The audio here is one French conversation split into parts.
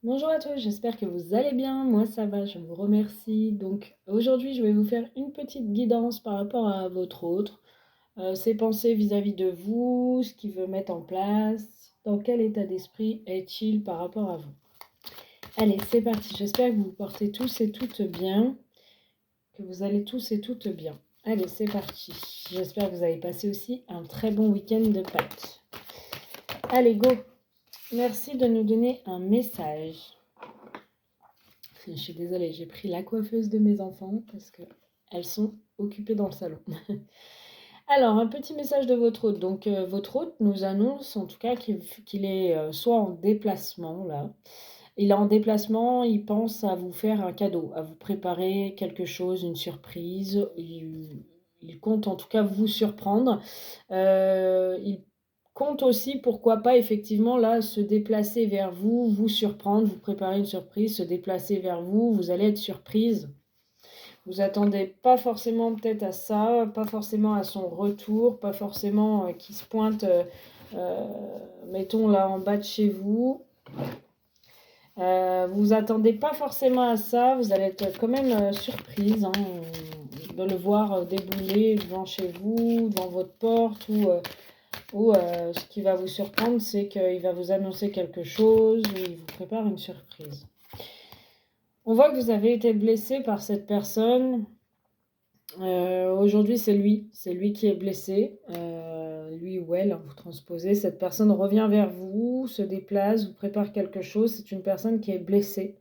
Bonjour à tous, j'espère que vous allez bien. Moi, ça va, je vous remercie. Donc, aujourd'hui, je vais vous faire une petite guidance par rapport à votre autre, ses pensées vis-à-vis de vous, ce qu'il veut mettre en place, dans quel état d'esprit est-il par rapport à vous. Allez, c'est parti. J'espère que vous vous portez tous et toutes bien, que vous allez tous et toutes bien. Allez, c'est parti. J'espère que vous avez passé aussi un très bon week-end de Pâques. Allez, go! Merci de nous donner un message. Je suis désolée, j'ai pris la coiffeuse de mes enfants parce qu'elles sont occupées dans le salon. Alors, un petit message de votre hôte. Donc, votre hôte nous annonce en tout cas qu'il est soit en déplacement, là. Il est en déplacement, il pense à vous faire un cadeau, à vous préparer quelque chose, une surprise. Il compte en tout cas vous surprendre. Il compte aussi, pourquoi pas, effectivement, là, se déplacer vers vous, vous surprendre, vous préparer une surprise, se déplacer vers vous, vous allez être surprise. Vous attendez pas forcément peut-être à ça, pas forcément à son retour, pas forcément qu'il se pointe, euh, mettons là en bas de chez vous. Vous attendez pas forcément à ça, vous allez être quand même surprise hein, de le voir débouler devant chez vous, devant votre porte ou ce qui va vous surprendre, c'est qu'il va vous annoncer quelque chose ou il vous prépare une surprise. On voit que vous avez été blessé par cette personne. Aujourd'hui, c'est lui qui est blessé, lui ou elle, hein, vous transposez. Cette personne revient vers vous, se déplace, vous prépare quelque chose. C'est une personne qui est blessée.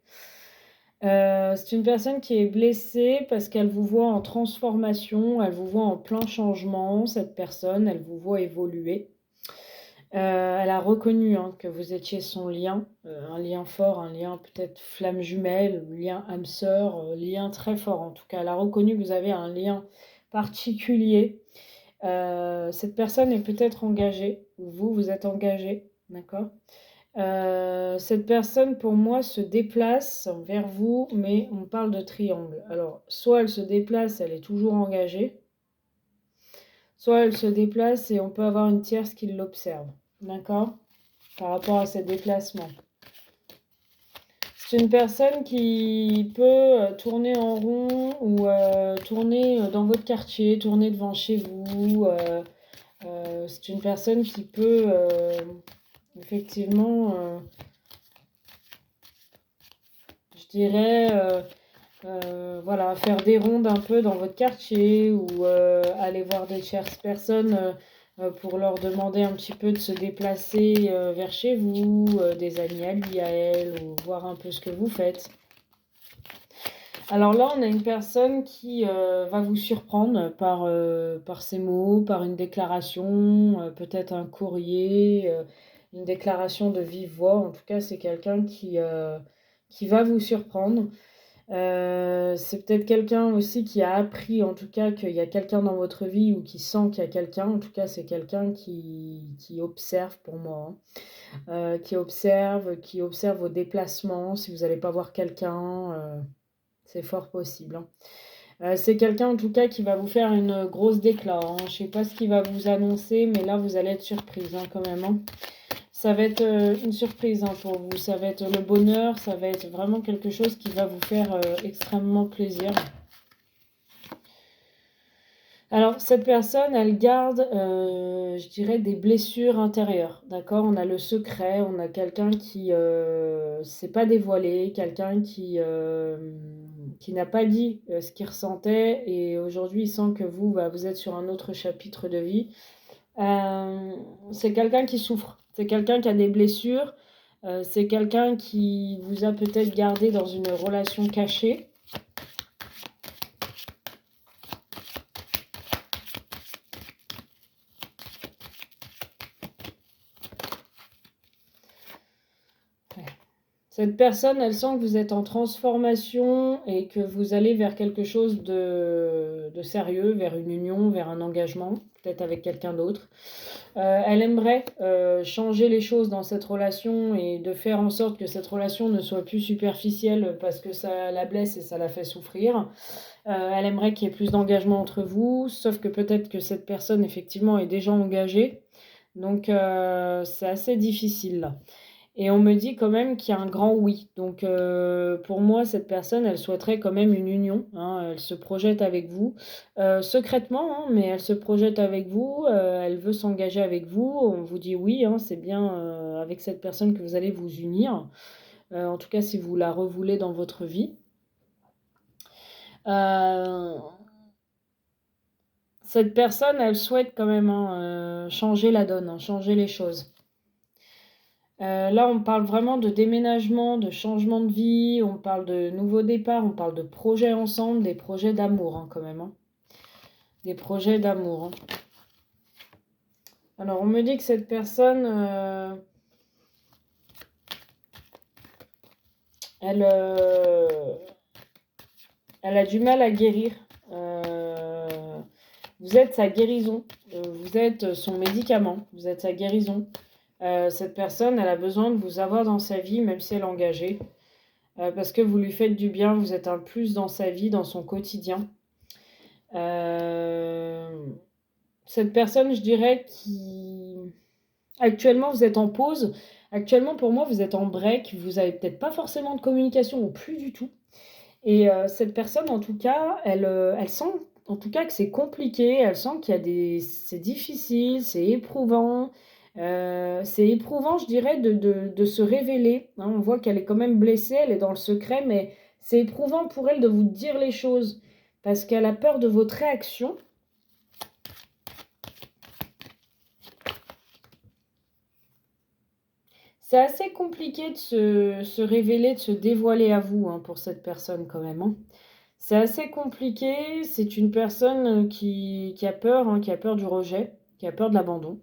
C'est une personne qui est blessée parce qu'elle vous voit en transformation, elle vous voit en plein changement, cette personne, elle vous voit évoluer. Elle a reconnu hein, que vous étiez son lien, un lien fort, un lien peut-être flamme jumelle, lien âme sœur, lien très fort en tout cas. Elle a reconnu que vous avez un lien particulier. Cette personne est peut-être engagée, ou vous êtes engagé, d'accord. Cette personne, pour moi, se déplace vers vous, mais on parle de triangle. Alors, soit elle se déplace, elle est toujours engagée, soit elle se déplace et on peut avoir une tierce qui l'observe, d'accord, par rapport à ses déplacements. C'est une personne qui peut tourner en rond ou tourner dans votre quartier, tourner devant chez vous. C'est une personne qui peut effectivement, je dirais, voilà, faire des rondes un peu dans votre quartier ou aller voir des tierces personnes pour leur demander un petit peu de se déplacer vers chez vous, des amis à lui, à elle, ou voir un peu ce que vous faites. Alors là, on a une personne qui va vous surprendre par ses mots, par une déclaration, peut-être un courrier, une déclaration de vive voix. En tout cas, c'est quelqu'un qui va vous surprendre. C'est peut-être quelqu'un aussi qui a appris, en tout cas, qu'il y a quelqu'un dans votre vie ou qui sent qu'il y a quelqu'un. En tout cas, c'est quelqu'un qui observe pour moi, hein. Qui observe vos déplacements. Si vous n'allez pas voir quelqu'un, c'est fort possible, hein. C'est quelqu'un, en tout cas, qui va vous faire une grosse déclat, hein. Je ne sais pas ce qu'il va vous annoncer, mais là, vous allez être surprise, hein, quand même, hein. Ça va être une surprise hein, pour vous. Ça va être le bonheur. Ça va être vraiment quelque chose qui va vous faire extrêmement plaisir. Alors, cette personne, elle garde, je dirais, des blessures intérieures. D'accord. On a le secret. On a quelqu'un qui ne s'est pas dévoilé. Quelqu'un qui n'a pas dit ce qu'il ressentait. Et aujourd'hui, il sent que vous, bah, vous êtes sur un autre chapitre de vie. C'est quelqu'un qui souffre. C'est quelqu'un qui a des blessures. C'est quelqu'un qui vous a peut-être gardé dans une relation cachée. Cette personne, elle sent que vous êtes en transformation et que vous allez vers quelque chose de sérieux, vers une union, vers un engagement, peut-être avec quelqu'un d'autre. Elle aimerait changer les choses dans cette relation et de faire en sorte que cette relation ne soit plus superficielle parce que ça la blesse et ça la fait souffrir. Elle aimerait qu'il y ait plus d'engagement entre vous, sauf que peut-être que cette personne, effectivement, est déjà engagée. Donc, c'est assez difficile là. Et on me dit quand même qu'il y a un grand oui. Donc pour moi, cette personne, elle souhaiterait quand même une union, hein. Elle se projette avec vous, secrètement, hein, mais elle se projette avec vous, elle veut s'engager avec vous. On vous dit oui, hein, c'est bien, avec cette personne que vous allez vous unir, en tout cas si vous la revoulez dans votre vie. Heu, Cette personne, elle souhaite quand même, hein, changer la donne, hein, changer les choses. Là, on parle vraiment de déménagement, de changement de vie, on parle de nouveaux départs, on parle de projets ensemble, des projets d'amour, hein, quand même, hein. Des projets d'amour, hein. Alors, on me dit que cette personne, elle, elle a du mal à guérir. Vous êtes sa guérison, vous êtes son médicament, vous êtes sa guérison. Cette personne, elle a besoin de vous avoir dans sa vie, même si elle est engagée. Parce que vous lui faites du bien, vous êtes un plus dans sa vie, dans son quotidien. Cette personne, je dirais, qui... Actuellement, vous êtes en pause. Actuellement, pour moi, vous êtes en break. Vous avez peut-être pas forcément de communication ou plus du tout. Et cette personne, en tout cas, elle sent en tout cas que c'est compliqué. Elle sent qu'il y a des... C'est difficile, c'est éprouvant. C'est éprouvant, je dirais, de se révéler, hein. On voit qu'elle est quand même blessée, elle est dans le secret, mais c'est éprouvant pour elle de vous dire les choses parce qu'elle a peur de votre réaction. C'est assez compliqué de se révéler, de se dévoiler à vous, hein, pour cette personne quand même, hein. C'est assez compliqué, c'est une personne qui a peur, hein, qui a peur du rejet, qui a peur de l'abandon.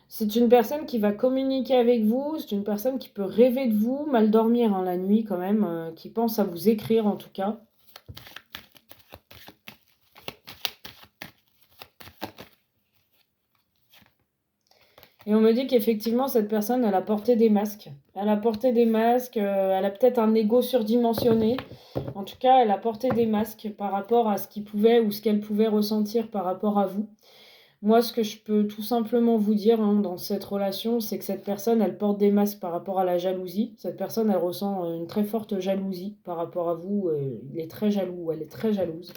C'est une personne qui va communiquer avec vous, c'est une personne qui peut rêver de vous, mal dormir, hein, la nuit quand même, qui pense à vous écrire en tout cas. Et on me dit qu'effectivement, cette personne, elle a porté des masques. Elle a porté des masques, elle a peut-être un ego surdimensionné. En tout cas, elle a porté des masques par rapport à ce qu'il pouvait ou ce qu'elle pouvait ressentir par rapport à vous. Moi, ce que je peux tout simplement vous dire, hein, dans cette relation, c'est que cette personne, elle porte des masques par rapport à la jalousie. Cette personne, elle ressent une très forte jalousie par rapport à vous. Il est très jaloux, elle est très jalouse.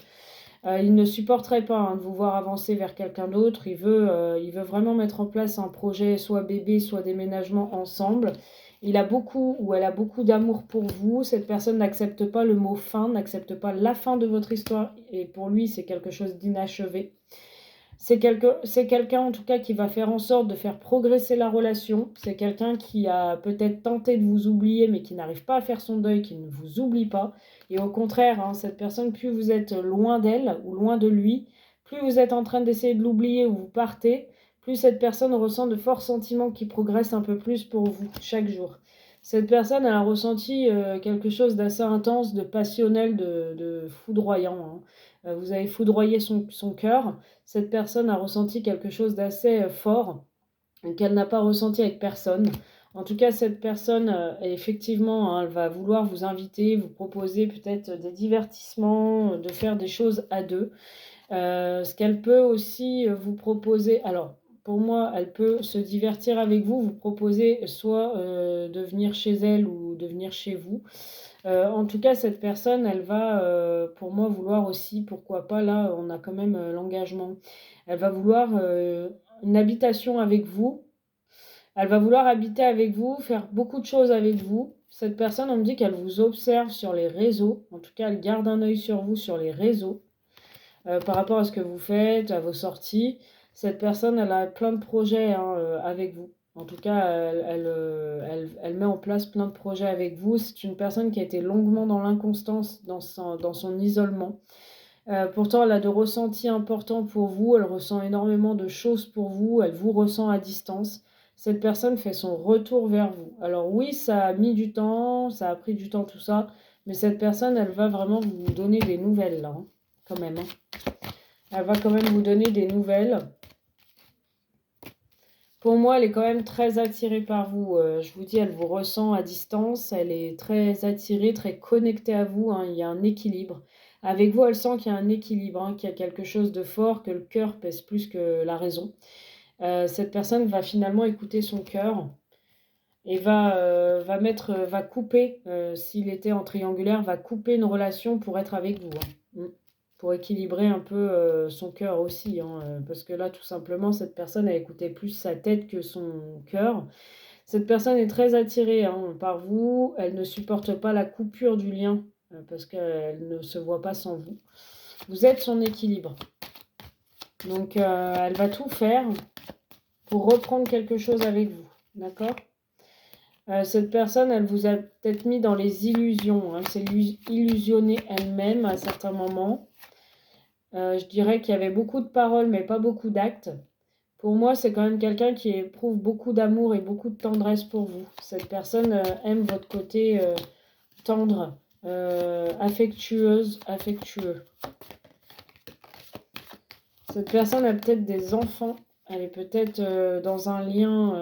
Il ne supporterait pas, hein, de vous voir avancer vers quelqu'un d'autre. Il veut vraiment mettre en place un projet, soit bébé, soit déménagement ensemble. Il a beaucoup ou elle a beaucoup d'amour pour vous. Cette personne n'accepte pas le mot fin, n'accepte pas la fin de votre histoire. Et pour lui, c'est quelque chose d'inachevé. C'est quelqu'un en tout cas qui va faire en sorte de faire progresser la relation. C'est quelqu'un qui a peut-être tenté de vous oublier mais qui n'arrive pas à faire son deuil, qui ne vous oublie pas. Et au contraire, hein, cette personne, plus vous êtes loin d'elle ou loin de lui, plus vous êtes en train d'essayer de l'oublier ou vous partez, plus cette personne ressent de forts sentiments qui progressent un peu plus pour vous chaque jour. Cette personne, elle a ressenti quelque chose d'assez intense, de passionnel, de foudroyant, hein. Vous avez foudroyé son cœur. Cette personne a ressenti quelque chose d'assez fort qu'elle n'a pas ressenti avec personne. En tout cas, cette personne, effectivement, hein, elle va vouloir vous inviter, vous proposer peut-être des divertissements, de faire des choses à deux. Ce qu'elle peut aussi vous proposer, alors pour moi, elle peut se divertir avec vous, vous proposer soit de venir chez elle ou de venir chez vous. En tout cas, cette personne, elle va, pour moi, vouloir aussi, pourquoi pas, là, on a quand même l'engagement. Elle va vouloir une habitation avec vous. Elle va vouloir habiter avec vous, faire beaucoup de choses avec vous. Cette personne, on me dit qu'elle vous observe sur les réseaux. En tout cas, elle garde un œil sur vous sur les réseaux, par rapport à ce que vous faites, à vos sorties. Cette personne, elle a plein de projets, hein, avec vous. En tout cas, elle met en place plein de projets avec vous. C'est une personne qui a été longuement dans l'inconstance, dans son isolement. Pourtant, elle a de ressentis importants pour vous. Elle ressent énormément de choses pour vous. Elle vous ressent à distance. Cette personne fait son retour vers vous. Alors oui, ça a mis du temps, ça a pris du temps, tout ça. Mais cette personne, elle va vraiment vous donner des nouvelles, là, hein, quand même, hein. Elle va quand même vous donner des nouvelles. Pour moi, elle est quand même très attirée par vous. Je vous dis, elle vous ressent à distance. Elle est très attirée, très connectée à vous, hein. Il y a un équilibre. Avec vous, elle sent qu'il y a un équilibre, hein, qu'il y a quelque chose de fort, que le cœur pèse plus que la raison. Cette personne va finalement écouter son cœur. et va couper, s'il était en triangulaire, va couper une relation pour être avec vous, hein. Pour équilibrer un peu son cœur aussi, hein, parce que là, tout simplement, cette personne a écouté plus sa tête que son cœur. Cette personne est très attirée, hein, par vous, elle ne supporte pas la coupure du lien, parce qu'elle ne se voit pas sans vous. Vous êtes son équilibre. Donc, elle va tout faire pour reprendre quelque chose avec vous, d'accord? Cette personne, elle vous a peut-être mis dans les illusions, hein. Elle s'est illusionnée elle-même à certains moments. Je dirais qu'il y avait beaucoup de paroles, mais pas beaucoup d'actes. Pour moi, c'est quand même quelqu'un qui éprouve beaucoup d'amour et beaucoup de tendresse pour vous. Cette personne aime votre côté tendre, affectueux. Cette personne a peut-être des enfants. Elle est peut-être dans un lien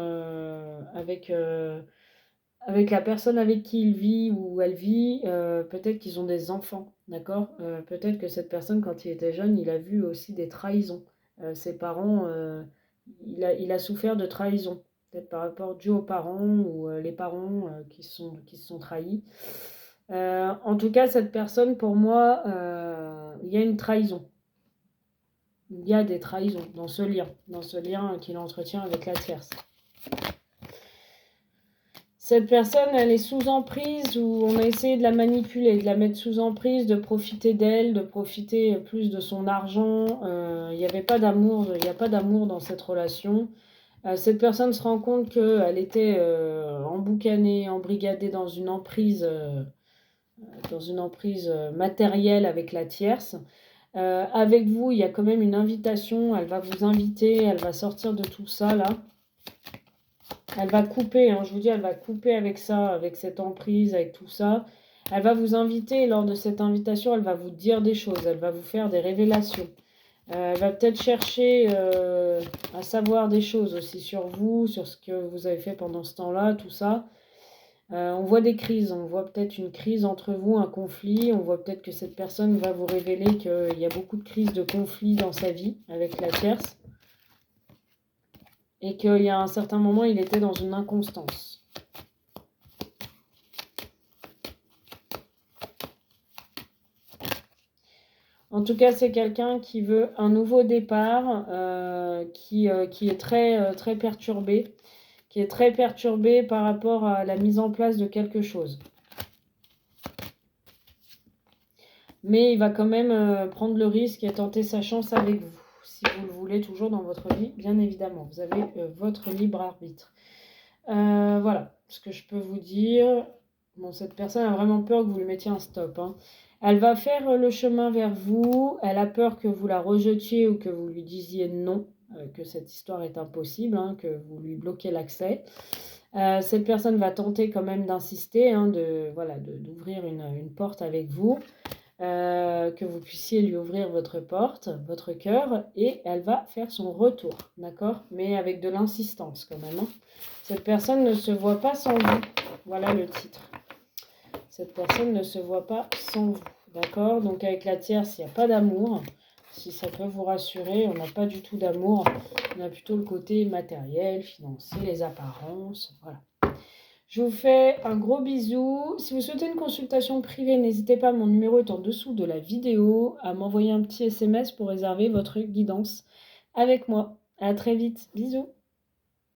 avec la personne avec qui il vit ou elle vit. Peut-être qu'ils ont des enfants, d'accord? Peut-être que cette personne, quand il était jeune, il a vu aussi des trahisons. Ses parents, il a souffert de trahison. Peut-être par rapport dû aux parents ou les parents qui se sont trahis. En tout cas, cette personne, pour moi, il y a une trahison. Il y a des trahisons dans ce lien qu'il entretient avec la tierce. Cette personne, elle est sous emprise ou on a essayé de la manipuler, de la mettre sous emprise, de profiter d'elle, de profiter plus de son argent. Il n'y avait pas d'amour, il n'y a pas d'amour dans cette relation. Cette personne se rend compte qu'elle était emboucanée, embrigadée dans une emprise matérielle avec la tierce. Avec vous, il y a quand même une invitation. Elle va vous inviter, elle va sortir de tout ça là. Elle va couper, hein, je vous dis, elle va couper avec ça, avec cette emprise, avec tout ça. Elle va vous inviter et lors de cette invitation, elle va vous dire des choses, elle va vous faire des révélations. Elle va peut-être chercher à savoir des choses aussi sur vous, sur ce que vous avez fait pendant ce temps-là, tout ça. On voit des crises, on voit peut-être une crise entre vous, un conflit. On voit peut-être que cette personne va vous révéler qu'il y a beaucoup de crises, de conflits dans sa vie avec la tierce. Et qu'il y a un certain moment, il était dans une inconstance. En tout cas, c'est quelqu'un qui veut un nouveau départ, qui est très perturbé, qui est très perturbé par rapport à la mise en place de quelque chose. Mais il va quand même prendre le risque et tenter sa chance avec vous, si vous le voulez toujours dans votre vie, bien évidemment. Vous avez votre libre arbitre. Voilà ce que je peux vous dire. Bon, cette personne a vraiment peur que vous lui mettiez un stop, hein. Elle va faire le chemin vers vous. Elle a peur que vous la rejetiez ou que vous lui disiez non, que cette histoire est impossible, hein, que vous lui bloquez l'accès. Cette personne va tenter quand même d'insister, hein, d'ouvrir une porte avec vous, que vous puissiez lui ouvrir votre porte, votre cœur, et elle va faire son retour, d'accord? Mais avec de l'insistance quand même, hein. Cette personne ne se voit pas sans vous. Voilà le titre. Cette personne ne se voit pas sans vous. D'accord? Donc avec la tierce, il n'y a pas d'amour. Si ça peut vous rassurer, on n'a pas du tout d'amour. On a plutôt le côté matériel, financier, les apparences. Voilà. Je vous fais un gros bisou. Si vous souhaitez une consultation privée, n'hésitez pas, mon numéro est en dessous de la vidéo, à m'envoyer un petit SMS pour réserver votre guidance avec moi. À très vite. Bisous.